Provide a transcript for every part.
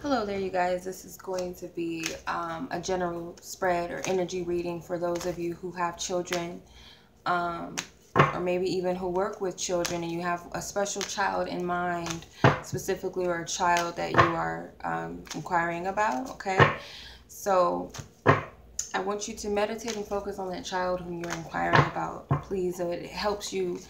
Hello there, you guys. This is going to be a general spread or energy reading for those of you who have children, or maybe even who work with children and you have a special child in mind specifically, or a child that you are inquiring about. Okay, so I want you to meditate and focus on that child whom you're inquiring about, please. So it helps you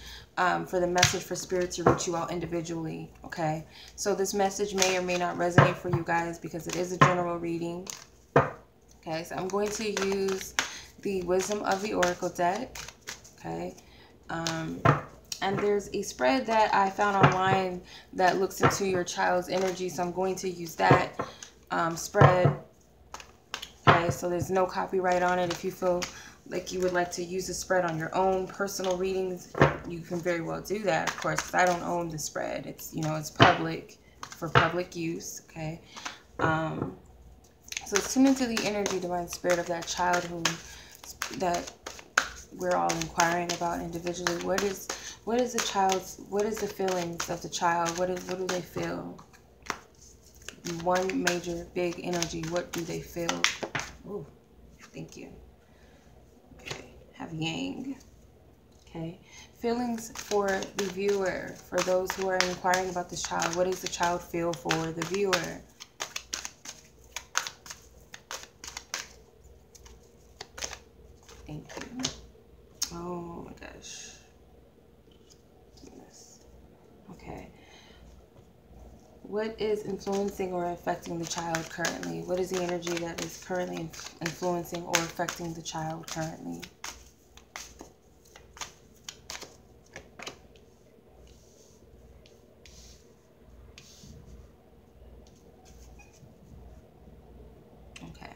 for the message for spirit to reach you out individually. Okay, so this message may or may not resonate for you guys because it is a general reading. Okay, so I'm going to use the Wisdom of the Oracle deck. Okay, and there's a spread that I found online that looks into your child's energy, so I'm going to use that spread. Okay, so there's no copyright on it. If you feel like you would like to use the spread on your own personal readings, you can very well do that, of course, because I don't own the spread. It's, you know, it's public, for public use. Okay, so tune into the energy, divine spirit of that child that we're all inquiring about individually. What is the child's, what is the feelings of the child? What do they feel? One major big energy, what do they feel? Ooh, thank you. Okay, have Yang. Okay, feelings for the viewer, for those who are inquiring about this child. What does the child feel for the viewer? Thank you. Oh my gosh. Goodness. Okay. What is influencing or affecting the child currently? What is the energy that is currently influencing or affecting the child currently? Okay.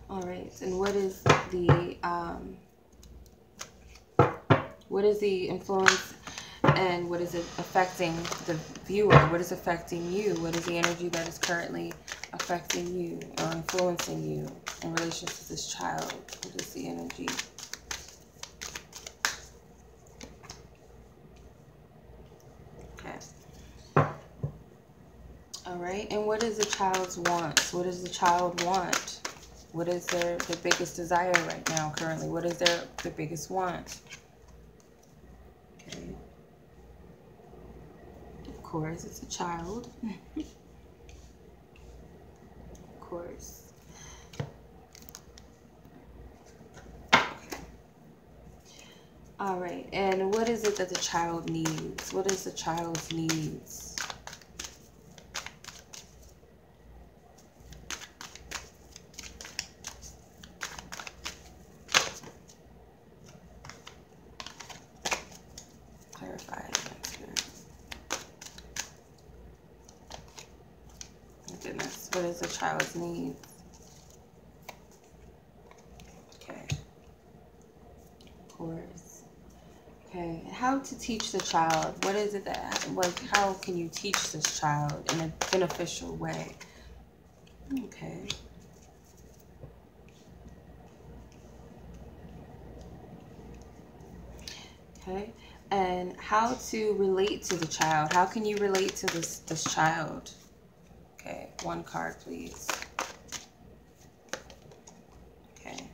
All right. And what is the influence, and what is it affecting the viewer? What is affecting you? What is the energy that is currently affecting you or influencing you in relation to this child? What is the energy? Okay. All right. And what is the child's wants? What does the child want? What is their biggest desire right now currently? What is their biggest want? Okay. Of course, it's a child. Of course. Okay. All right. And what is it that the child needs? What is the child's needs? Clarify. My goodness. What is the child's needs? Okay. Of course. Okay. How to teach the child? What is it that, like, how can you teach this child in a beneficial way? Okay. Okay. And how to relate to the child? How can you relate to this child? Okay, one card, please. Okay.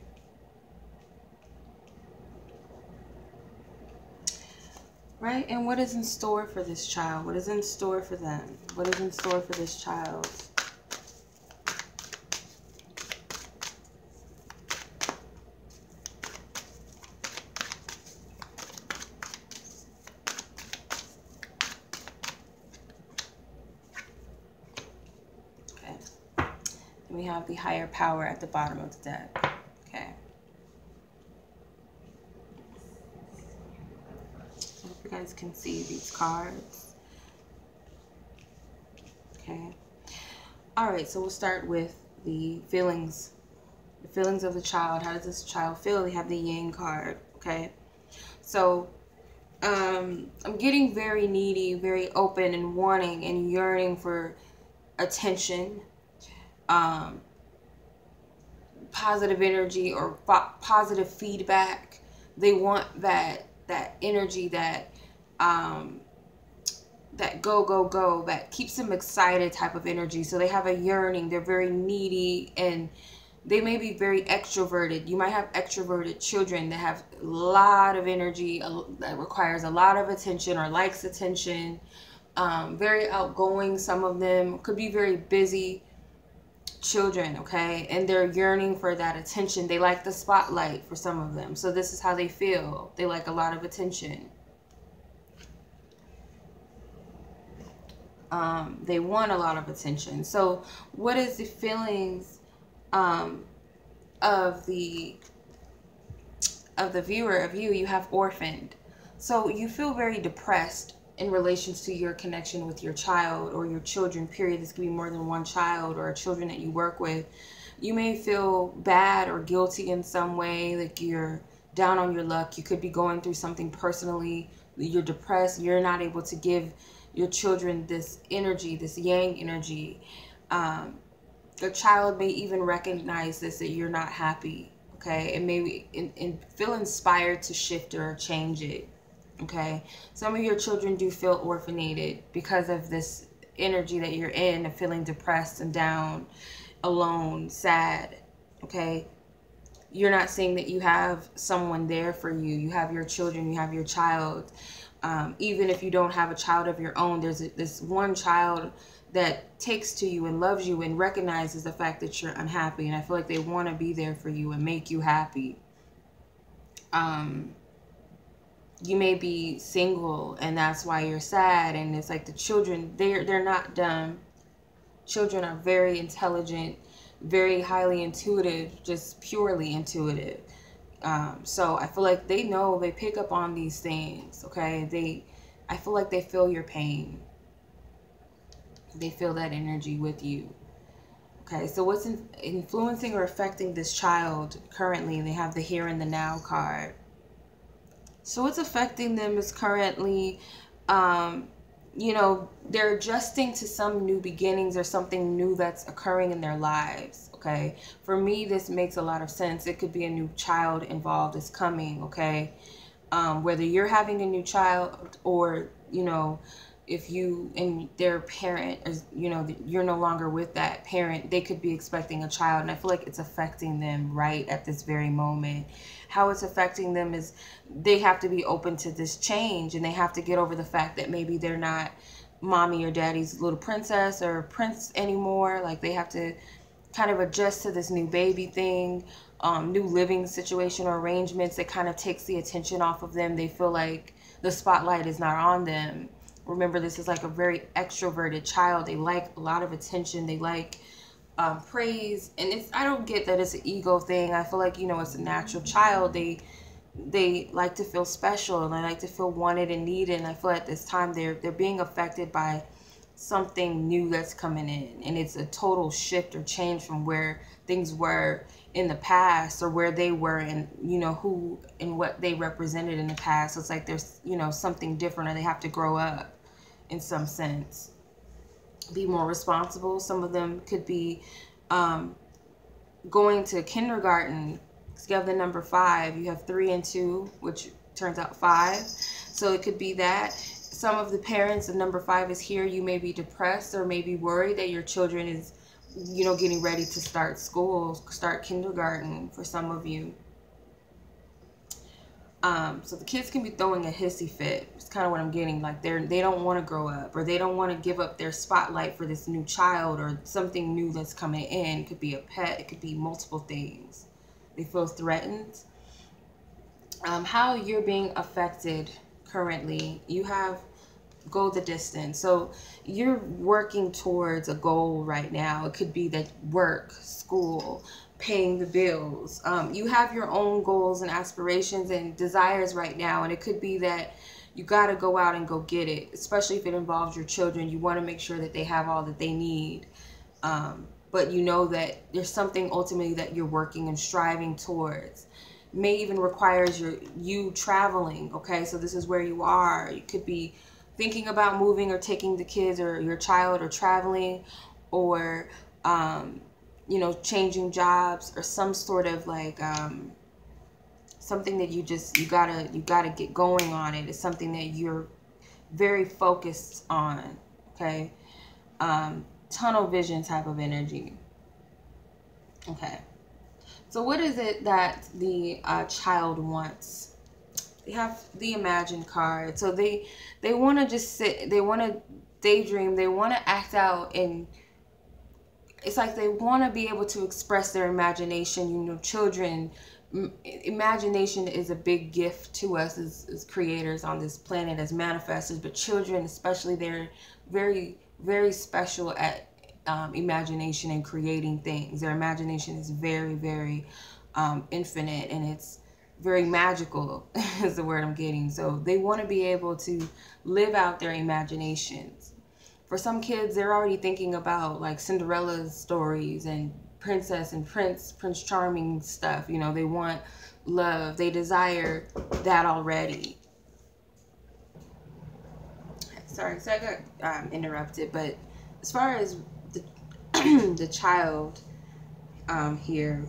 Right, and what is in store for this child? What is in store for them? What is in store for this child? We have the higher power at the bottom of the deck. Okay. I hope you guys can see these cards. Okay. All right, so we'll start with the feelings. The feelings of the child. How does this child feel? They have the Yang card. Okay. So I'm getting very needy, very open and wanting and yearning for attention. Positive energy or positive feedback. They want that energy, that that go, go, go, that keeps them excited type of energy. So they have a yearning. They're very needy, and they may be very extroverted. You might have extroverted children that have a lot of energy, that requires a lot of attention or likes attention. Very outgoing. Some of them could be very busy children, okay? And they're yearning for that attention. They like the spotlight for some of them. So this is how they feel. They like a lot of attention. They want a lot of attention. So what is the feelings of the viewer, of you? You have orphaned. So you feel very depressed in relations to your connection with your child or your children, period. This could be more than one child or children that you work with. You may feel bad or guilty in some way, like you're down on your luck. You could be going through something personally. You're depressed. You're not able to give your children this energy, this yang energy. Your child may even recognize this, that you're not happy, okay? And maybe and feel inspired to shift or change it, okay? Some of your children do feel orphanated because of this energy that you're in, of feeling depressed and down, alone, sad, okay? You're not saying that you have someone there for you. You have your children, you have your child. Even if you don't have a child of your own, there's this one child that takes to you and loves you and recognizes the fact that you're unhappy. And I feel like they want to be there for you and make you happy. You may be single and that's why you're sad. And it's like the children, they're not dumb. Children are very intelligent, very highly intuitive, just purely intuitive. So I feel like they know, they pick up on these things, okay? I feel like they feel your pain. They feel that energy with you. Okay, so what's influencing or affecting this child currently? They have the here and the now card. So what's affecting them is currently, you know, they're adjusting to some new beginnings or something new that's occurring in their lives, okay? For me, this makes a lot of sense. It could be a new child involved is coming, okay? Whether you're having a new child or, you know, if you and their parent, is, you know, you're no longer with that parent, they could be expecting a child. And I feel like it's affecting them right at this very moment. How it's affecting them is they have to be open to this change, and they have to get over the fact that maybe they're not mommy or daddy's little princess or prince anymore. Like they have to kind of adjust to this new baby thing, new living situation or arrangements that kind of takes the attention off of them. They feel like the spotlight is not on them. Remember, this is like a very extroverted child. They like a lot of attention. They like praise. And I don't get that it's an ego thing. I feel like, you know, it's a natural child. They like to feel special, and they like to feel wanted and needed. And I feel at this time they're being affected by something new that's coming in. And it's a total shift or change from where things were in the past, or where they were and, you know, who and what they represented in the past. So it's like there's, you know, something different, or they have to grow up in some sense, be more responsible. Some of them could be going to kindergarten. So you have the number 5, you have 3 and 2, which turns out 5. So it could be that some of the parents, the number 5 is here. You may be depressed or maybe worried that your children is, you know, getting ready to start school, start kindergarten for some of you. So the kids can be throwing a hissy fit. It's kind of what I'm getting. Like they don't want to grow up, or they don't want to give up their spotlight for this new child or something new that's coming in. It could be a pet. It could be multiple things. They feel threatened. How you're being affected currently. You have go the distance. So you're working towards a goal right now. It could be that work, school, paying the bills. You have your own goals and aspirations and desires right now, and it could be that you got to go out and go get it, especially if it involves your children. You want to make sure that they have all that they need, but you know that there's something ultimately that you're working and striving towards. May even requires you traveling, okay? So this is where you are. You could be thinking about moving or taking the kids or your child or traveling, or you know, changing jobs, or some sort of like something that you gotta get going on it. It's something that very focused on, okay? Tunnel vision type of energy. Okay. So what is it that the child wants? They have the Imagine card. So they want to just sit, they want to daydream, they want to act out, and it's like they want to be able to express their imagination. You know, children, imagination is a big gift to us as creators on this planet, as manifestors, but children especially, they're very, very special at imagination and creating things. Their imagination is very, very infinite, and it's very magical is the word I'm getting. So they want to be able to live out their imaginations. For some kids, they're already thinking about like Cinderella's stories and princess and prince charming stuff. You know, they want love, they desire that already. Sorry, so I got interrupted, but as far as the the child here,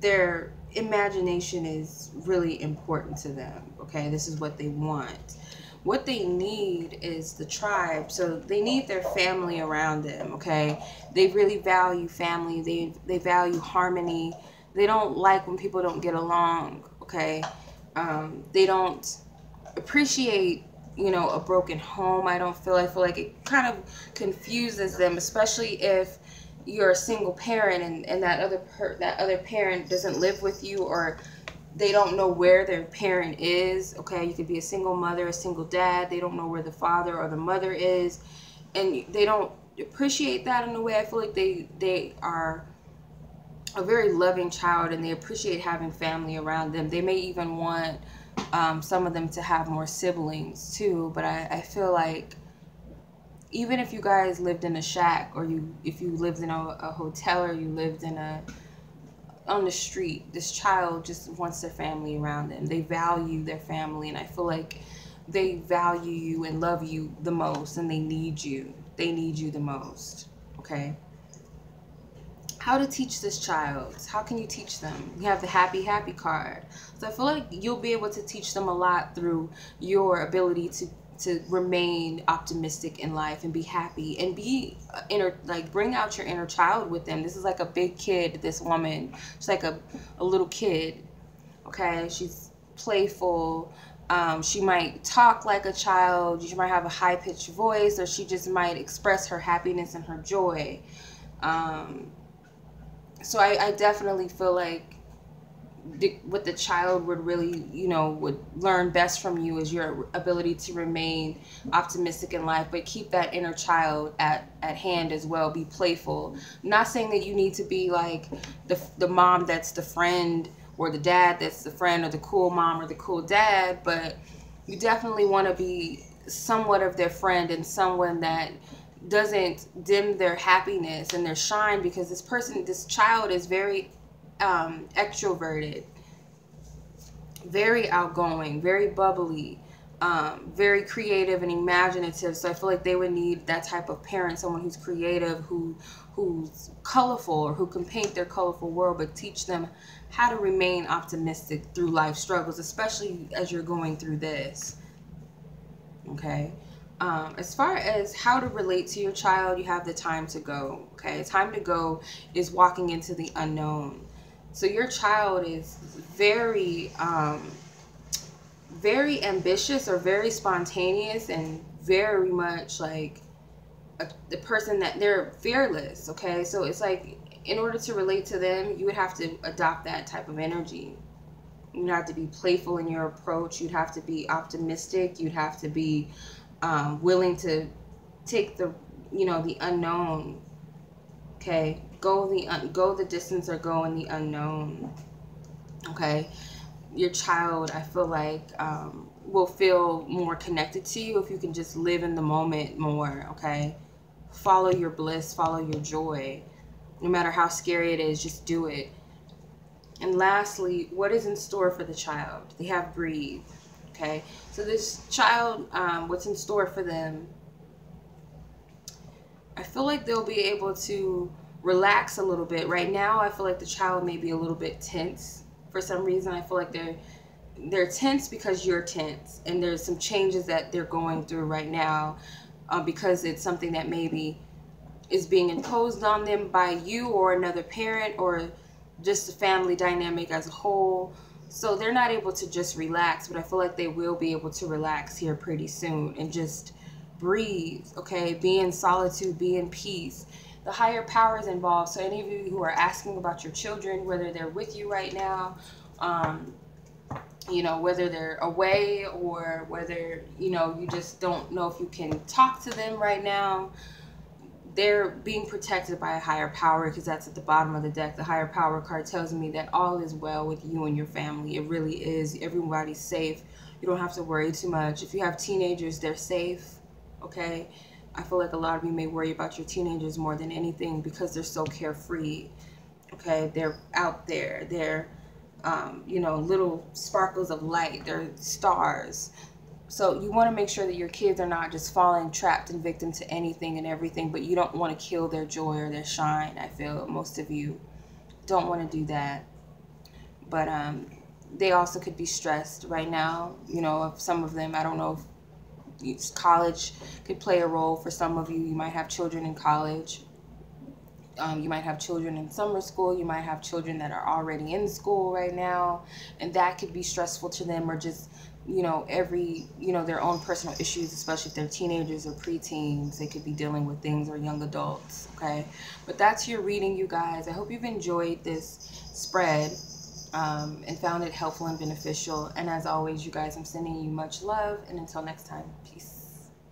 their imagination is really important to them. Okay, this is what they want. What they need is the tribe. So they need their family around them. Okay, they really value family. They value harmony. They don't like when people don't get along. Okay, they don't appreciate, you know, a broken home. I feel like it kind of confuses them, especially if you're a single parent and that other parent doesn't live with you, or they don't know where their parent is. Okay, you could be a single mother, a single dad. They don't know where the father or the mother is, and they don't appreciate that in a way. I feel like they are a very loving child, and they appreciate having family around them. They may even want some of them to have more siblings too, but I feel like even if you guys lived in a shack, or if you lived in a hotel, or you lived in on the street, this child just wants their family around them. They value their family, and I feel like they value you and love you the most, and they need you. They need you the most. Okay. How to teach this child? How can you teach them? You have the happy card. So I feel like you'll be able to teach them a lot through your ability to remain optimistic in life and be happy and be bring out your inner child with them. This is like a big kid, this woman. She's like a little kid. Okay, she's playful. She might talk like a child. She might have a high-pitched voice, or she just might express her happiness and her joy. So I definitely feel like what the child would really, you know, would learn best from you is your ability to remain optimistic in life, but keep that inner child at hand as well. Be playful. I'm not saying that you need to be like the mom that's the friend, or the dad that's the friend, or the cool mom or the cool dad, but you definitely want to be somewhat of their friend, and someone that doesn't dim their happiness and their shine, because this child is very extroverted, very outgoing, very bubbly, very creative and imaginative. So I feel like they would need that type of parent, someone who's creative, who's colorful, or who can paint their colorful world, but teach them how to remain optimistic through life struggles, especially as you're going through this. Okay. As far as how to relate to your child, you have the time to go. Okay, time to go is walking into the unknown. So your child is very, very ambitious, or very spontaneous, and very much like the person that they're fearless. Okay, so it's like in order to relate to them, you would have to adopt that type of energy. You'd have to be playful in your approach. You'd have to be optimistic. You'd have to be willing to take the unknown. Okay, go the distance, or go in the unknown. Okay, your child, I feel like, will feel more connected to you if you can just live in the moment more. Okay, follow your bliss, follow your joy, no matter how scary it is. Just do it. And lastly, what is in store for the child? They have breathe. Okay, so this child, what's in store for them? I feel like they'll be able to relax a little bit. Right now, I feel like the child may be a little bit tense for some reason. I feel like they're tense because you're tense, and there's some changes that they're going through right now, because it's something that maybe is being imposed on them by you or another parent, or just the family dynamic as a whole. So they're not able to just relax, but I feel like they will be able to relax here pretty soon and just breathe, okay? Be in solitude, be in peace. The higher power is involved. So any of you who are asking about your children, whether they're with you right now, you know, whether they're away, or whether, you know, you just don't know if you can talk to them right now, they're being protected by a higher power, because that's at the bottom of the deck. The higher power card tells me that all is well with you and your family. It really is. Everybody's safe. You don't have to worry too much. If you have teenagers, they're safe, okay? I feel like a lot of you may worry about your teenagers more than anything, because they're so carefree, okay? They're out there. They're, you know, little sparkles of light. They're stars. So you want to make sure that your kids are not just falling trapped and victim to anything and everything, but you don't want to kill their joy or their shine. I feel most of you don't want to do that. But they also could be stressed right now. You know, if some of them, I don't know if college could play a role for some of you. You might have children in college. You might have children in summer school. You might have children that are already in school right now, and that could be stressful to them, or just, you know, their own personal issues, especially if they're teenagers or preteens. They could be dealing with things, or young adults, okay? But that's your reading, you guys. I hope you've enjoyed this spread and found it helpful and beneficial. And as always, you guys, I'm sending you much love. And until next time, peace.